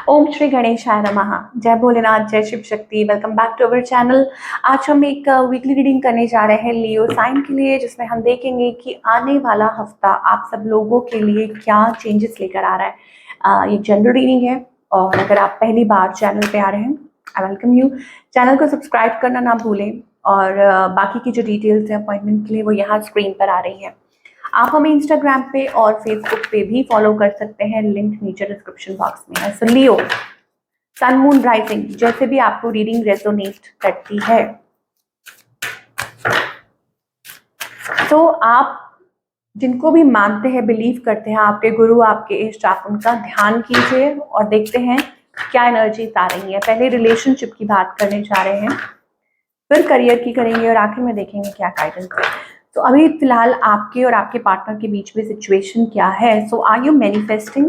ओम श्री गणेशाय नमः। जय भोलेनाथ, जय Shiv Shakti. Welcome back to our channel. आज हम एक वीकली रीडिंग करने जा रहे हैं लियो साइन के लिए, जिसमें हम देखेंगे कि आने वाला हफ्ता आप सब लोगों के लिए क्या चेंजेस लेकर आ रहा है। ये जनरल रीडिंग है और अगर आप पहली बार चैनल पे आ रहे हैं, आई वेलकम यू। चैनल को सब्सक्राइब करना ना भूलें और बाकी की जो डिटेल्स हैं अपॉइंटमेंट के लिए वो यहाँ स्क्रीन पर आ रही हैं। आप हमें इंस्टाग्राम पे और फेसबुक पे भी फॉलो कर सकते हैं, लिंक नीचे डिस्क्रिप्शन बॉक्स में है। सो लियो सन मून राइजिंग, जैसे भी आपको रीडिंग रेजोनेट करती है तो आप जिनको भी मानते हैं, बिलीव करते हैं, आपके गुरु, आपके इष्ट, आप उनका ध्यान कीजिए और देखते हैं क्या एनर्जी आ रही है। पहले रिलेशनशिप की बात करने जा रहे हैं, फिर करियर की करेंगे और आखिर में देखेंगे क्या गाइडेंस है। तो अभी फिलहाल आपके और आपके पार्टनर के बीच में सिचुएशन क्या है? सो आर यू मैनिफेस्टिंग?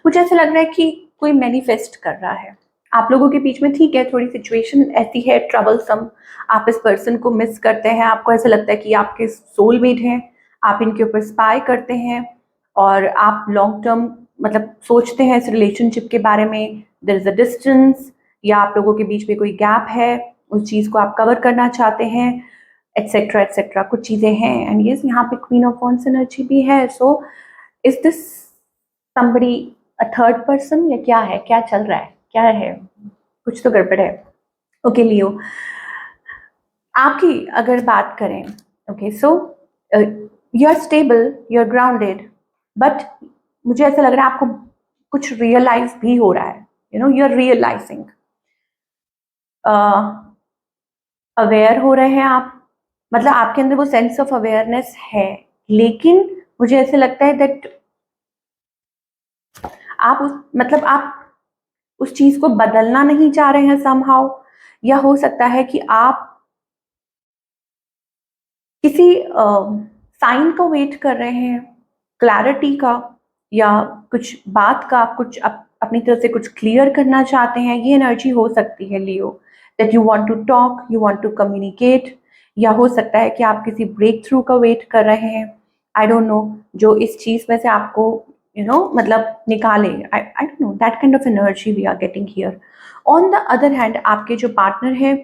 मुझे ऐसा लग रहा है कि कोई मैनिफेस्ट कर रहा है आप लोगों के बीच में। ठीक है, थोड़ी सिचुएशन ऐसी है ट्रबलसम, आप इस पर्सन को मिस करते हैं, आपको ऐसा लगता है कि आपके सोलमेट हैं, आप इनके ऊपर स्पाई करते हैं और आप लॉन्ग टर्म मतलब सोचते हैं इस रिलेशनशिप के बारे में। देयर इज अ डिस्टेंस या आप लोगों के बीच में कोई गैप है, उस चीज़ को आप कवर करना चाहते हैं, एटसेट्रा एटसेट्रा, कुछ चीज़ें हैं। एंड यस, यहाँ पे क्वीन ऑफ वॉन्ड्स एनर्जी भी है। So is this somebody a third person या क्या है? क्या चल रहा है? क्या है? कुछ तो गड़बड़ है। ओके लियो, आपकी अगर बात करें, okay so you are stable, you are grounded, but मुझे ऐसा लग रहा है आपको कुछ रियलाइज भी हो रहा है। यू आर रियलाइजिंग, अवेयर हो रहे हैं आप, मतलब आपके अंदर वो सेंस ऑफ अवेयरनेस है। लेकिन मुझे ऐसे लगता है दैट आप उस चीज को बदलना नहीं चाह रहे हैं समहाउ, या हो सकता है कि आप किसी साइन का वेट कर रहे हैं, क्लैरिटी का या कुछ बात का, कुछ अपनी तरफ से कुछ क्लियर करना चाहते हैं। ये एनर्जी हो सकती है Leo, that you want to talk, you want to communicate, या हो सकता है कि आप किसी ब्रेक थ्रू का वेट कर रहे हैं। आई डोंट नो, जो इस चीज में से आपको मतलब निकाले। I don't know, that kind of energy we are getting here. On the other hand, आपके जो पार्टनर है,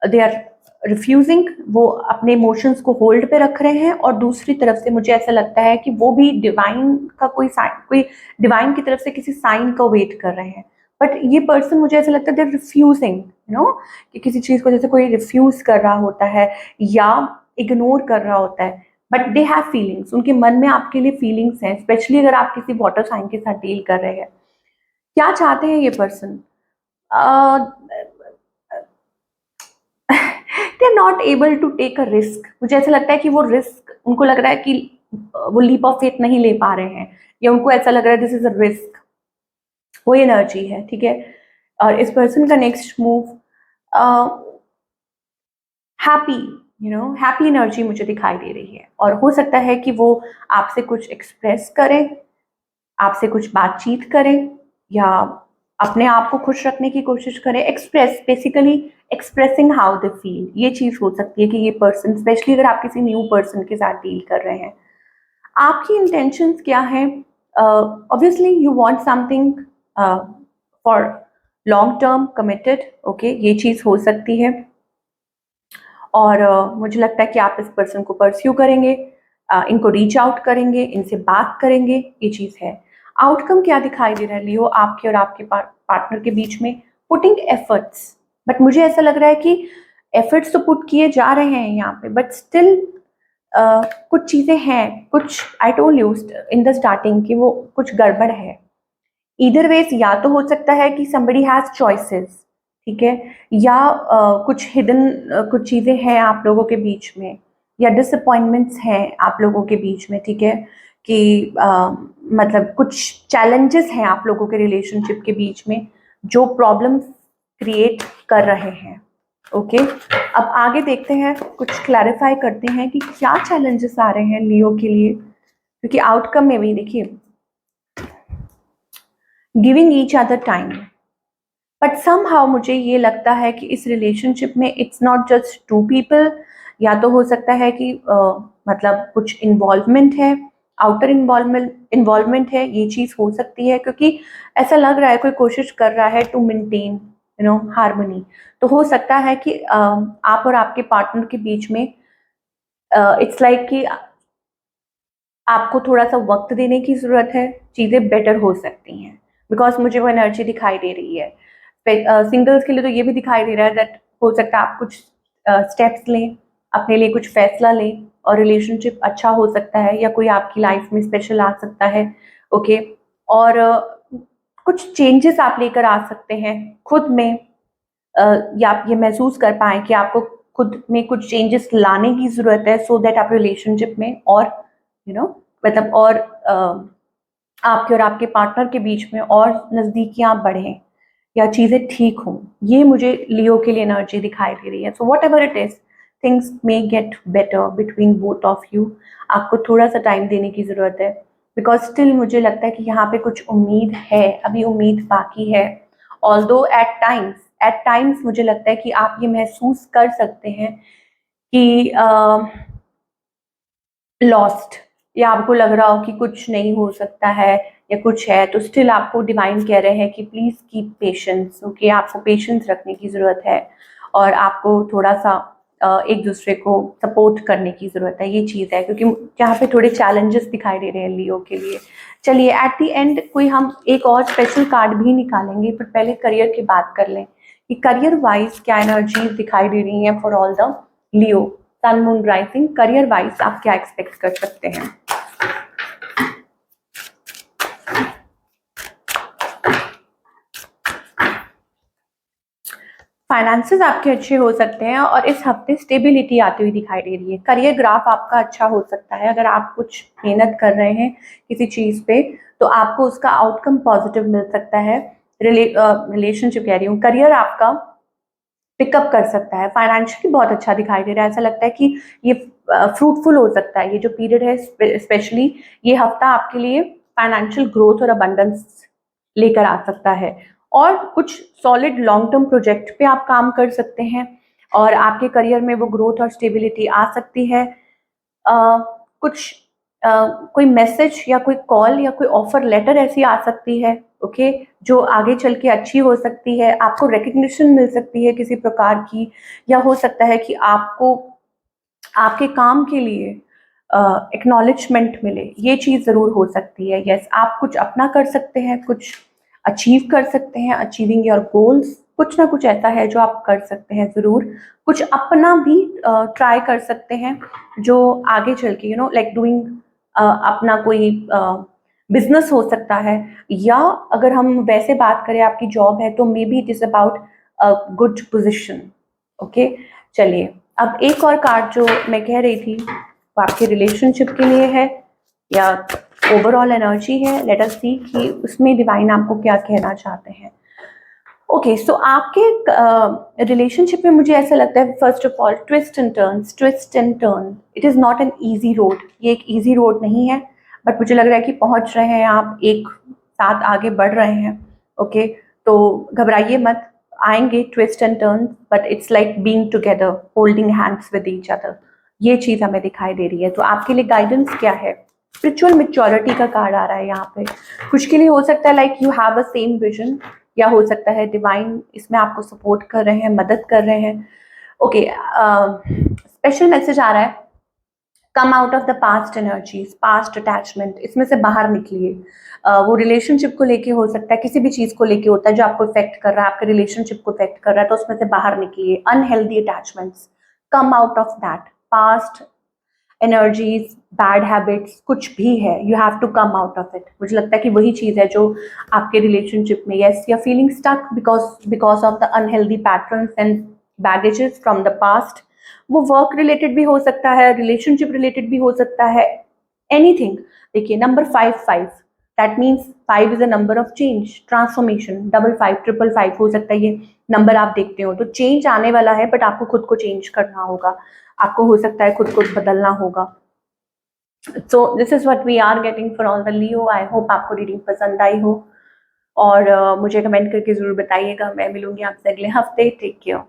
दे आर रिफ्यूजिंग, वो अपने इमोशंस को होल्ड पे रख रहे हैं। और दूसरी तरफ से मुझे ऐसा लगता है कि वो भी डिवाइन का कोई डिवाइन की तरफ से किसी साइन का वेट कर रहे हैं। बट ये पर्सन, मुझे ऐसा लगता है दे रिफ्यूजिंग, कि किसी चीज को जैसे कोई रिफ्यूज कर रहा होता है या इग्नोर कर रहा होता है, बट दे हैव फीलिंग्स। उनके मन में आपके लिए फीलिंग्स हैं, स्पेशली अगर आप किसी वाटर साइन के साथ डील कर रहे हैं। क्या चाहते हैं ये person? They are not able to take a risk. मुझे ऐसा लगता है कि वो रिस्क, उनको लग रहा है कि वो लीप ऑफ फेथ नहीं ले पा रहे हैं, या उनको ऐसा लग रहा है दिस इज अ रिस्क। वो एनर्जी है, ठीक है। और इस पर्सन का next move happy, happy energy मुझे दिखाई दे रही है। और हो सकता है कि वो आपसे कुछ एक्सप्रेस करें, आपसे कुछ बातचीत करें, या अपने आप को खुश रखने की कोशिश करें। Express, basically expressing how they feel, ये चीज हो सकती है कि ये पर्सन, स्पेशली अगर आप किसी न्यू पर्सन के साथ डील कर रहे हैं, आपकी इंटेंशंस क्या है? Obviously you want something for long term committed, okay, ये चीज हो सकती है। और मुझे लगता है कि आप इस पर्सन को परस्यू करेंगे, इनको रीच आउट करेंगे, इनसे बात करेंगे, ये चीज़ है। आउटकम क्या दिखाई दे रहा है लियो आपके और आपके पार्टनर के बीच में? पुटिंग एफर्ट्स, बट मुझे ऐसा लग रहा है कि एफर्ट्स तो पुट किए जा रहे हैं यहाँ पे, बट स्टिल कुछ चीज़ें हैं, कुछ I told you in the starting कि वो कुछ गड़बड़ है। ईदर वेज, या तो हो सकता है कि somebody हैज चॉइसेस, ठीक है, या कुछ हिडन कुछ चीज़ें हैं आप लोगों के बीच में, या डिसअपॉइंटमेंट्स हैं आप लोगों के बीच में, ठीक है, कि मतलब कुछ चैलेंजेस हैं आप लोगों के रिलेशनशिप के बीच में जो प्रॉब्लम्स क्रिएट कर रहे हैं। ओके, अब आगे देखते हैं, कुछ क्लैरिफाई करते हैं कि क्या चैलेंजेस आ रहे हैं लियो के लिए, क्योंकि आउटकम में भी देखिए giving each other time, but somehow मुझे ये लगता है कि इस रिलेशनशिप में it's not just two people, या तो हो सकता है कि मतलब कुछ इन्वॉल्वमेंट है, आउटर इन्वॉल्वमेंट है, ये चीज़ हो सकती है, क्योंकि ऐसा लग रहा है कोई कोशिश कर रहा है टू मेंटेन हार्मनी। तो हो सकता है कि आप और आपके पार्टनर के बीच में इट्स लाइक कि आपको थोड़ा-सा वक़्त देने की ज़रूरत है, चीज़ें बेटर हो सकती हैं, बिकॉज़ मुझे वो एनर्जी दिखाई दे रही है। सिंगल्स के लिए तो ये भी दिखाई दे रहा है दैट हो सकता है आप कुछ स्टेप्स लें, अपने लिए कुछ फैसला लें और रिलेशनशिप अच्छा हो सकता है, या कोई आपकी लाइफ़ में स्पेशल आ सकता है, ओके? और कुछ चेंजेस आप लेकर आ सकते हैं खुद में, या आप ये महसूस कर पाएँ कि आपको खुद में कुछ चेंजेस लाने की ज़रूरत है, सो दैट आप रिलेशनशिप में और मतलब और आपके और आपके पार्टनर के बीच में और नज़दीकियाँ बढ़ें या चीज़ें ठीक हों। ये मुझे लियो के लिए एनर्जी दिखाई दे रही है। So whatever it is, things may get better between both of you. आपको थोड़ा-सा टाइम देने की ज़रूरत है, बिकॉज़ स्टिल मुझे लगता है कि यहाँ पे कुछ उम्मीद है, अभी उम्मीद बाकी है। ऑल्दो एट टाइम्स मुझे लगता है कि आप ये महसूस कर सकते हैं कि लॉस्ट, या आपको लग रहा हो कि कुछ नहीं हो सकता है या कुछ है, तो स्टिल आपको डिवाइन कह रहे हैं कि प्लीज़ कीप पेशेंस, ओके? आपको पेशेंस रखने की ज़रूरत है और आपको थोड़ा-सा एक दूसरे को सपोर्ट करने की ज़रूरत है, ये चीज़ है, क्योंकि यहाँ पे थोड़े चैलेंजेस दिखाई दे रहे हैं लियो के लिए। चलिए एट द एंड कोई हम एक और स्पेशल कार्ड भी निकालेंगे, पर पहले करियर की बात कर लें कि करियर वाइज क्या एनर्जीज दिखाई दे रही हैं for all the Leo sun moon rising. Career wise आप क्या एक्सपेक्ट कर सकते हैं? फाइनेंसेस आपके अच्छे हो सकते हैं और इस हफ्ते स्टेबिलिटी आती हुई दिखाई दे रही है। करियर ग्राफ आपका अच्छा हो सकता है, अगर आप कुछ मेहनत कर रहे हैं किसी चीज़ पे तो आपको उसका आउटकम पॉजिटिव मिल सकता है। रिलेशनशिप कह रही हूँ, करियर आपका पिकअप कर सकता है। फाइनेंशियली बहुत अच्छा दिखाई दे रहा है, ऐसा लगता है कि ये फ्रूटफुल हो सकता है। ये जो पीरियड है स्पेशली ये हफ्ता आपके लिए फाइनेंशियल ग्रोथ और अबंडेंस लेकर आ सकता है, और कुछ सॉलिड लॉन्ग टर्म प्रोजेक्ट पे आप काम कर सकते हैं और आपके करियर में वो ग्रोथ और स्टेबिलिटी आ सकती है। कुछ कोई मैसेज या कोई कॉल या कोई ऑफर लेटर ऐसी आ सकती है, ओके, जो आगे चल के अच्छी हो सकती है। आपको रिकग्निशन मिल सकती है किसी प्रकार की, या हो सकता है कि आपको आपके काम के लिए एक्नॉलेजमेंट मिले, ये चीज़ ज़रूर हो सकती है। यस, आप कुछ अपना कर सकते हैं, कुछ अचीव कर सकते हैं, अचीविंग योर गोल्स, कुछ ना कुछ ऐसा है जो आप कर सकते हैं ज़रूर। कुछ अपना भी ट्राई कर सकते हैं जो आगे चल के लाइक डूइंग अपना कोई बिजनेस हो सकता है, या अगर हम वैसे बात करें आपकी जॉब है तो may be it is about a good position, okay? चलिए, अब एक और कार्ड जो मैं कह रही थी वो आपके रिलेशनशिप के लिए है या ओवरऑल एनर्जी है। लेट अस सी कि उसमें डिवाइन आपको क्या कहना चाहते हैं। ओके, सो आपके रिलेशनशिप में मुझे ऐसा लगता है first of all twist and turn, it is not an easy road. ये एक ईजी रोड नहीं है, बट मुझे लग रहा है कि पहुंच रहे हैं आप, एक साथ आगे बढ़ रहे हैं, ओके? तो घबराइए मत, आएंगे twist and turn, but it's like being together, holding hands with each other, ये चीज़ हमें दिखाई दे रही है। तो आपके लिए गाइडेंस क्या है? स्पिरिचुअल मेच्योरिटी का कार्ड आ रहा है यहाँ पे। कुछ के लिए हो सकता है like you have a same vision, या हो सकता है डिवाइन इसमें आपको सपोर्ट कर रहे हैं, मदद कर रहे हैं, ओके? स्पेशल मैसेज आ रहा है, कम out of the past energies, past attachment, इसमें से बाहर निकलिए। वो रिलेशनशिप को लेके हो सकता है, किसी भी चीज़ को लेके होता है जो आपको इफेक्ट कर रहा है, आपके रिलेशनशिप को इफेक्ट कर रहा है, तो उसमें से बाहर निकलिए। Unhealthy attachments, come out of that. Past energies, bad habits, कुछ भी है, you have to come out of it. मुझे लगता है कि वही चीज़ है जो आपके रिलेशनशिप में, यस, या feeling stuck because of the unhealthy patterns and baggages from the past. वो वर्क रिलेटेड भी हो सकता है, रिलेशनशिप रिलेटेड भी हो सकता है, एनीथिंग। देखिए, number 5 that means 5 is a number of change, transformation. 55 555 हो सकता है ये नंबर आप देखते हो, तो चेंज आने वाला है, बट आपको खुद को चेंज करना होगा, आपको हो सकता है खुद को बदलना होगा। So this is what we are getting for all the Leo. I hope आपको रीडिंग पसंद आई हो, और मुझे कमेंट करके जरूर बताइएगा। मैं मिलूंगी आपसे अगले हफ्ते। Take care.